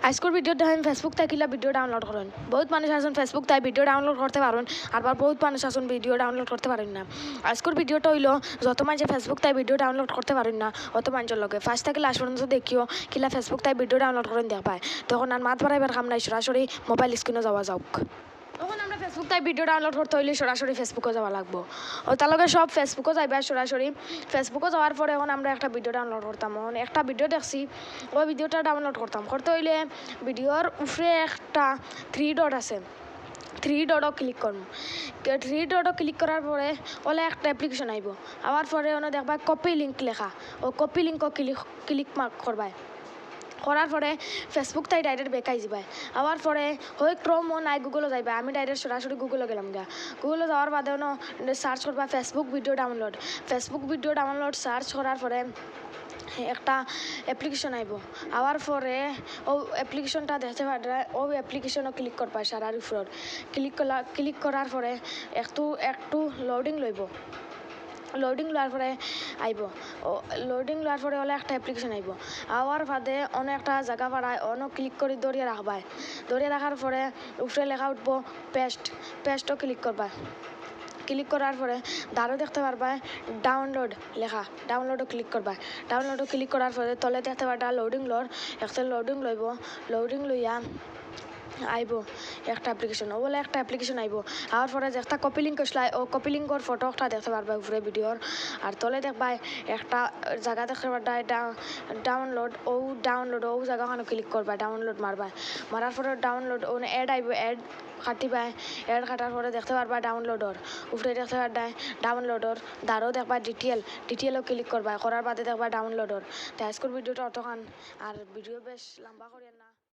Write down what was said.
আজকের ভিডিওটা আমি ফেসবুক থেকে ভিডিও ডাউনলোড করেন। বহুত মানুষ আছেন ফেসবুক তাই ভিডিও ডাউনলোড করতে পারেন, আবার বহুত মানুষ আছেন ভিডিও ডাউনলোড করতে পারেন না। আজকের ভিডিওটা হইলো যত মানুষ ফেসবুক তাই ভিডিও ডাউনলোড করতে পারেন না অত মানুষের লগে ফার্স্ট থেকে লাস্ট পর্যন্ত দেখিও কিলা ফেসবুক তাই ভিডিও ডাউনলোড করেন দেখ পায়। তখন আর মাত বাড়াইবার কাম নাই, সরাসরি মোবাইল স্ক্রিনে যাওয়া যাওক। তখন আমরা ফেসবুক তাই ভিডিও ডাউনলোড করতে হইলে সরাসরি ফেসবুকে যাওয়া লাগবো। ও তার লগে সব ফেসবুকে যাইবা সরাসরি। ফেসবুকে যাওয়ার পরে এখন আমরা একটা ভিডিও ডাউনলোড করতাম। এখন একটা ভিডিও দেখছি, ওই ভিডিওটা ডাউনলোড করতাম। করতে হইলে ভিডিওর উপরে একটা 3 ডট আছে, 3 ডটও ক্লিক করবো। 3 ডটও ক্লিক করার পরে ওলে একটা অ্যাপ্লিকেশন আইব। আবার পরে ওনে দেখবা কপি লিঙ্ক লেখা, ও কপি লিঙ্কও ক্লিক মার্ক করবায়। করার পরে ফেসবুক তাই ডাইরেক্ট বেকাই যাবাই। আবার পরে হয় ক্রোমও নাই গুগলও যাইবা, আমি ডাইরেক্ট সরাসরি গুগলে গেলাম গা। গুগলে যাওয়ার বাদেও সার্চ করবা Facebook video download. Facebook video download search করার পরে একটা অ্যাপ্লিকেশন আইব। আবার পরে ও অ্যাপ্লিকেশনটা দেখতে পারবে, ও অ্যাপ্লিকেশনও ক্লিক করবা সারার উপর। ক্লিক করার পরে একটু লোডিং লইব। লোডিং লওয়ার পরে আইব, ও লোডিং লওয়ার পরে হলে একটা অ্যাপ্লিকেশন আইব। আওয়ার বাদে অনেক একটা জায়গা পাড়ায় অন্য ক্লিক করে দৌড়িয়ে রাখবায়। দৌড়িয়ে রাখার পরে উপরে লেখা উঠবো পেস্টও ক্লিক করবা। ক্লিক করার পরে দাঁড়ও দেখতে পারবা ডাউনলোড লেখা, ডাউনলোডও ক্লিক করবা। ডাউনলোডও ক্লিক করার পরে তলে দেখতে পারবা একটা লোডিং লইব। লোডিং লইয়া আইব একটা অ্যাপ্লিকেশন, ও বলে একটা অ্যাপ্লিকেশন আইব। আর পরে একটা কপি লিঙ্ক আসলে ও কপি লিঙ্কর ফটোটা দেখতে পারবা উপরে ভিডিওর। আর তলে দেখবা একটা জায়গা দেখতে পারবা ডাউনলোড, ও জায়গাখানে ক্লিক করবা, ডাউনলোড মারার পরে ডাউনলোড ও অ্যাড আইব, অ্যাড কাটিবাই। অ্যাড কাটার পরে দেখতে পারবা ডাউনলোডর উপরে দেখতে পারবা ডাউনলোডর। দাঁড়ও দেখবা ডিটেলও ক্লিক করবা। করার বাদে দেখবা ডাউনলোডর। তো আজকের ভিডিওটা অতখান, আর ভিডিও বেশ লম্বা করেন না।